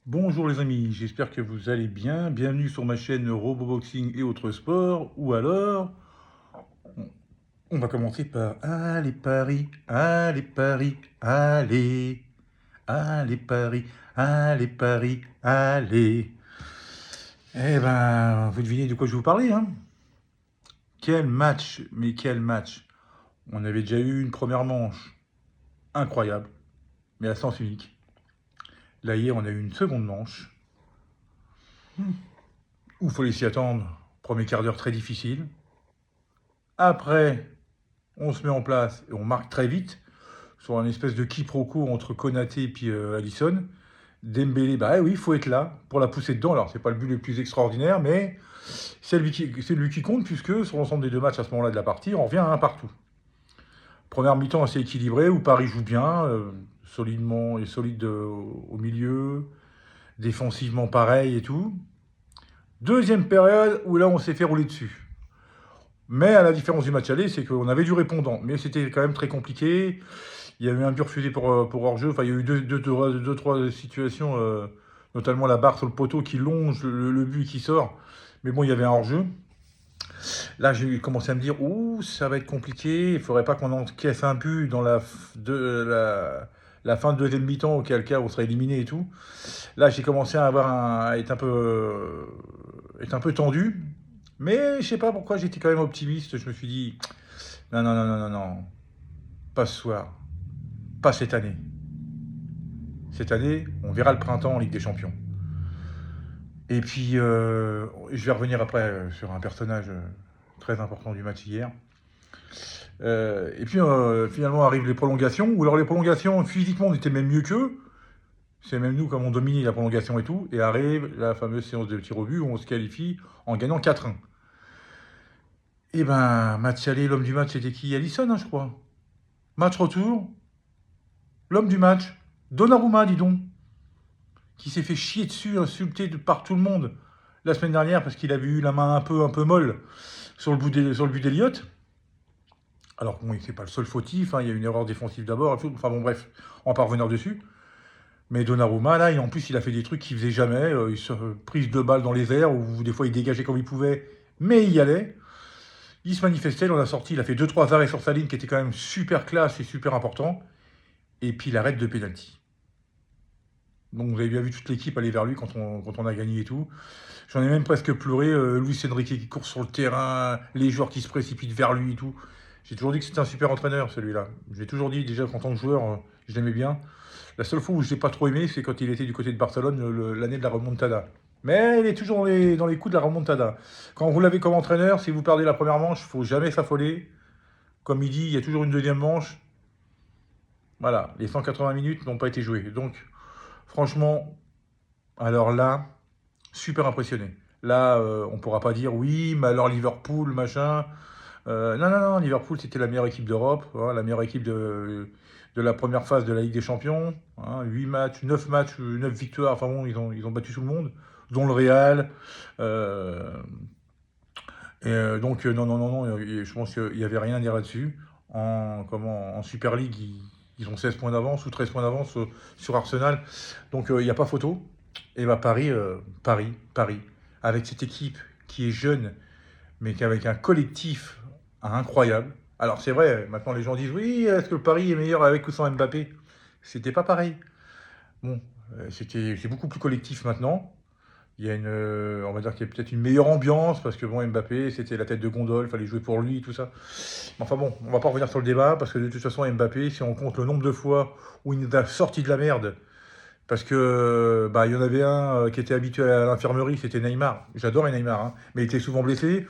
Bonjour les amis, j'espère que vous allez bien. Bienvenue sur ma chaîne Roboboxing et autres sports. Ou alors, on va commencer par Allez Paris, allez Paris, allez, allez Paris, allez Paris, allez. Eh ben, vous devinez de quoi je vais vous parler, hein? Quel match, mais quel match! On avait déjà eu une première manche incroyable, mais à sens unique. Là, hier, on a eu une seconde manche où il fallait s'y attendre. Premier quart d'heure très difficile. Après, on se met en place et on marque très vite sur un espèce de quiproquo entre Konaté et puis Alisson. Dembélé, bah oui, il faut être là pour la pousser dedans. Alors, c'est pas le but le plus extraordinaire, mais c'est lui qui compte, puisque sur l'ensemble des deux matchs à ce moment-là de la partie, on revient à un partout. Première mi-temps assez équilibrée, où Paris joue bien, solidement et solide au milieu, défensivement pareil et tout. Deuxième période, où là, on s'est fait rouler dessus. Mais à la différence du match aller, c'est qu'on avait du répondant. Mais c'était quand même très compliqué. Il y a eu un but refusé pour hors-jeu. Enfin, il y a eu trois situations, notamment la barre sur le poteau qui longe le but qui sort. Mais bon, il y avait un hors-jeu. Là, j'ai commencé à me dire, ouh, ça va être compliqué. Il ne faudrait pas qu'on encaisse un but dans la fin de deuxième mi-temps, auquel cas on serait éliminé et tout. Là, j'ai commencé à être un peu tendu. Mais je sais pas pourquoi j'étais quand même optimiste. Je me suis dit, non, non, non, non, non, non, pas ce soir, pas cette année. Cette année, on verra le printemps en Ligue des Champions. Et puis, je vais revenir après sur un personnage très important du match hier. Et puis, finalement, arrivent les prolongations, où alors les prolongations, physiquement, on était même mieux qu'eux. C'est même nous comme on domine la prolongation et tout. Et arrive la fameuse séance de tir au but où on se qualifie en gagnant 4-1. Et ben, match aller, l'homme du match, c'était qui? Alisson, hein, je crois. Match retour, l'homme du match, Donnarumma, dis donc, qui s'est fait chier dessus, insulté par tout le monde la semaine dernière parce qu'il avait eu la main un peu molle sur le but d'Eliott. Alors bon, c'est pas le seul fautif, hein, il y a une erreur défensive d'abord, enfin bon bref, on va pas revenir dessus. Mais Donnarumma, là, en plus, il a fait des trucs qu'il faisait jamais, il se prise de balles dans les airs, où des fois il dégageait comme il pouvait, mais il y allait. Il se manifestait, on a sorti, il a fait 2-3 arrêts sur sa ligne qui étaient quand même super classe et super important. Et puis il arrête de pénalty. Donc vous avez bien vu toute l'équipe aller vers lui quand on a gagné et tout. J'en ai même presque pleuré. Luis Enrique qui court sur le terrain, les joueurs qui se précipitent vers lui et tout. J'ai toujours dit que c'était un super entraîneur, celui-là. J'ai toujours dit, déjà qu'en tant que joueur, je l'aimais bien. La seule fois où je l'ai pas trop aimé, c'est quand il était du côté de Barcelone, l'année de la remontada. Mais il est toujours dans les coups de la remontada. Quand vous l'avez comme entraîneur, si vous perdez la première manche, il ne faut jamais s'affoler. Comme il dit, il y a toujours une deuxième manche. Voilà, les 180 minutes n'ont pas été jouées. Donc, franchement, alors là, super impressionné. Là, on ne pourra pas dire oui, mais alors Liverpool, machin. Non, non, non, Liverpool, c'était la meilleure équipe d'Europe, hein, la meilleure équipe de la première phase de la Ligue des Champions. Hein, 8 matchs, 9 victoires. Enfin bon, ils ont battu tout le monde, dont le Real. Euh, donc, non, non, non, non, je pense qu'il n'y avait rien à dire là-dessus. En Super League, ils ont 16 points d'avance ou 13 points d'avance sur Arsenal. Donc, il n'y a pas photo. Et bah, Paris, avec cette équipe qui est jeune, mais qu'avec un collectif incroyable. Alors, c'est vrai, maintenant les gens disent oui, est-ce que le Paris est meilleur avec ou sans Mbappé? C'était pas pareil. Bon, c'est beaucoup plus collectif maintenant. Il y a on va dire qu'il y a peut-être une meilleure ambiance parce que bon, Mbappé, c'était la tête de gondole, fallait jouer pour lui, tout ça. Mais enfin bon, on va pas revenir sur le débat parce que de toute façon, Mbappé, si on compte le nombre de fois où il nous a sorti de la merde, parce que bah il y en avait un qui était habitué à l'infirmerie, c'était Neymar. J'adore Neymar, hein, mais il était souvent blessé.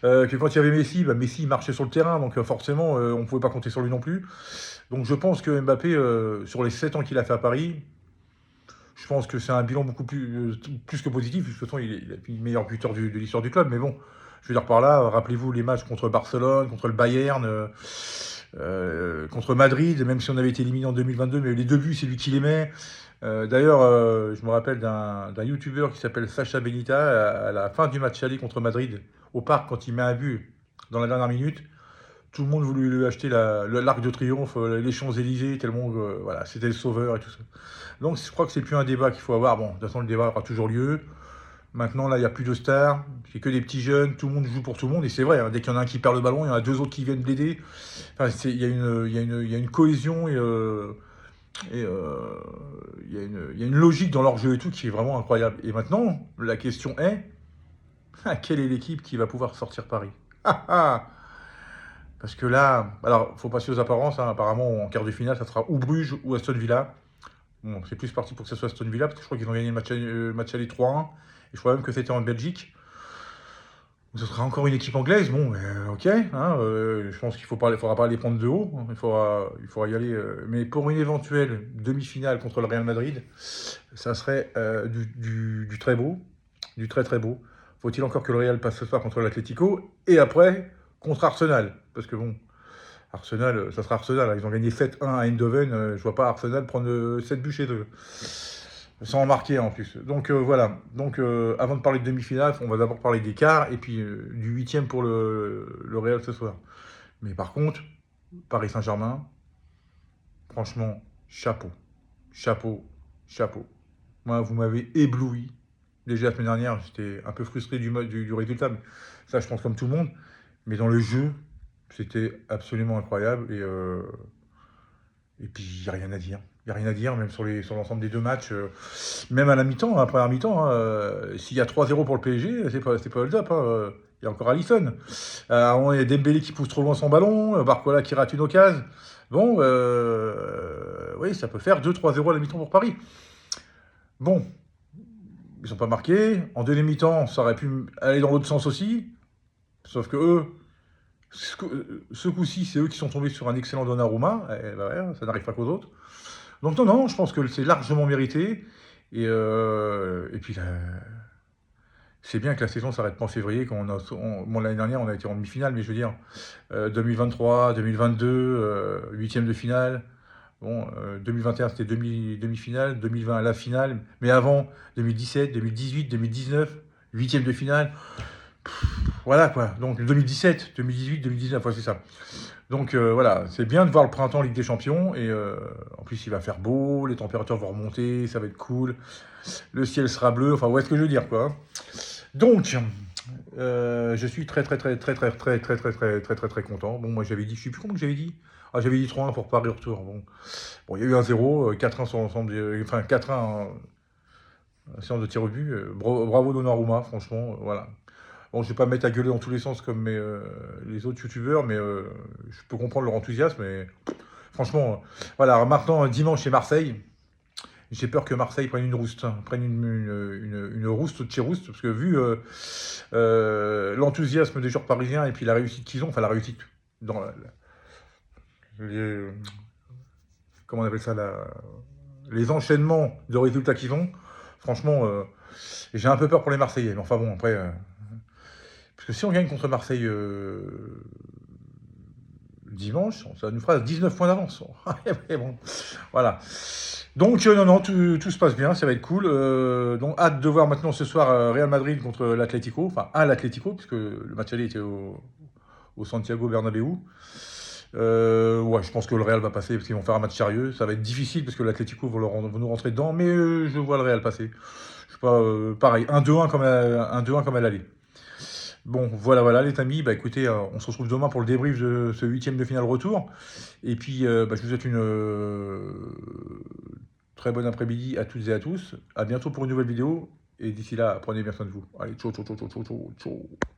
Que quand il y avait Messi, bah Messi marchait sur le terrain, donc forcément, on pouvait pas compter sur lui non plus. Donc je pense que Mbappé, sur les 7 ans qu'il a fait à Paris, je pense que c'est un bilan beaucoup plus que positif. De toute façon, il a le meilleur buteur de l'histoire du club. Mais bon, je veux dire par là, rappelez-vous les matchs contre Barcelone, contre le Bayern, contre Madrid, même si on avait été éliminé en 2022, mais les deux buts, c'est lui qui les met. D'ailleurs, je me rappelle d'un youtubeur qui s'appelle Sacha Benita, à la fin du match aller contre Madrid, au parc, quand il met un but dans la dernière minute. tout le monde voulait lui acheter l'Arc de Triomphe, les Champs-Élysées, tellement voilà, c'était le sauveur et tout ça. Donc je crois que c'est plus un débat qu'il faut avoir. Bon, de toute façon, le débat aura toujours lieu. Maintenant, là, il n'y a plus de stars, c'est que des petits jeunes, tout le monde joue pour tout le monde, et c'est vrai, hein, dès qu'il y en a un qui perd le ballon, il y en a deux autres qui viennent l'aider. Enfin, il y a une cohésion et il y a une logique dans leur jeu et tout qui est vraiment incroyable. Et maintenant, la question est, quelle est l'équipe qui va pouvoir sortir Paris? Ah, ah. Parce que là, alors, faut passer aux apparences, hein, apparemment, en quart de finale, ça sera ou Bruges ou Aston Villa. Bon, c'est plus parti pour que ce soit Aston Villa, parce que je crois qu'ils ont gagné le match aller 3-1, et je crois même que c'était en Belgique. Donc, ce sera encore une équipe anglaise, bon, ok, hein, je pense qu'il faudra pas les prendre de haut, hein, il faudra y aller. Mais pour une éventuelle demi-finale contre le Real Madrid, ça serait du très beau, du très très beau. Faut-il encore que le Real passe ce soir contre l'Atlético, et après, contre Arsenal. Parce que bon, Arsenal, ça sera Arsenal, hein, ils ont gagné 7-1 à Eindhoven, je vois pas Arsenal prendre 7 buts chez eux. Sans en marquer en plus. Donc voilà. Donc avant de parler de demi-finale, on va d'abord parler des quarts et puis du huitième pour le Real ce soir. Mais par contre, Paris Saint-Germain, franchement, chapeau. Chapeau. Chapeau. Moi, vous m'avez ébloui. Déjà la semaine dernière, j'étais un peu frustré du résultat. Mais ça, je pense comme tout le monde. Mais dans le jeu, c'était absolument incroyable. Et puis, il n'y a rien à dire. Il n'y a rien à dire, même sur l'ensemble des deux matchs. Même à la mi-temps, après la mi-temps, hein, s'il y a 3-0 pour le PSG, c'est pas hold-up. Hein, il y a encore Alisson. Il y a Dembélé qui pousse trop loin son ballon, Barcola qui rate une occasion. Bon, oui, ça peut faire 2-3-0 à la mi-temps pour Paris. Bon, ils sont pas marqués. En deuxième mi-temps, ça aurait pu aller dans l'autre sens aussi. Sauf que eux, ce coup-ci, c'est eux qui sont tombés sur un excellent Donnarumma. Et bah ouais, ça n'arrive pas qu'aux autres. Donc non, non, je pense que c'est largement mérité. Et puis, c'est bien que la saison s'arrête pas en février. Bon, l'année dernière, on a été en demi-finale, mais je veux dire, 2023, 2022, huitième de finale. Bon, 2021, c'était demi-finale, 2020, la finale. Mais avant, 2017, 2018, 2019, huitième de finale. Voilà quoi. Donc 2017, 2018, 2019, ouais, c'est ça. Donc voilà, c'est bien de voir le printemps Ligue des Champions. Et en plus, il va faire beau, les températures vont remonter, ça va être cool. Le ciel sera bleu. Enfin, vous voyez ce que je veux dire, quoi. Donc, je suis très content. Bon, moi j'avais dit, je sais plus combien que j'avais dit. Ah, j'avais dit 3-1 pour Paris retour. Bon, il y a eu un 0, 4-1 sur l'ensemble, enfin 4-1 en séance de tir au but. Bravo Donnarumma, franchement, voilà. Bon, je vais pas me mettre à gueuler dans tous les sens comme les autres youtubeurs, mais je peux comprendre leur enthousiasme. Mais franchement, voilà, maintenant dimanche c'est Marseille. J'ai peur que Marseille prenne une rouste, hein, prenne une rouste de chez rouste, parce que vu l'enthousiasme des joueurs parisiens et puis la réussite qu'ils ont, enfin la réussite dans les, comment on appelle ça, les enchaînements de résultats qu'ils ont, franchement, j'ai un peu peur pour les Marseillais. Mais enfin bon, après, parce que si on gagne contre Marseille dimanche, ça nous fera 19 points d'avance. Bon, voilà. Donc, non, tout se passe bien, ça va être cool. Donc, hâte de voir maintenant ce soir Real Madrid contre l'Atlético. Enfin, l'Atlético, puisque le match aller était au Santiago Bernabéu. Ouais, je pense que le Real va passer parce qu'ils vont faire un match sérieux. Ça va être difficile parce que l'Atlético va nous rentrer dedans, mais je vois le Real passer. Je sais pas, pareil, 1-2-1 comme à l'aller. Bon, voilà les amis, bah écoutez, on se retrouve demain pour le débrief de ce huitième de finale retour. Et puis, je vous souhaite une très bonne après-midi à toutes et à tous. À bientôt pour une nouvelle vidéo. Et d'ici là, prenez bien soin de vous. Allez, ciao.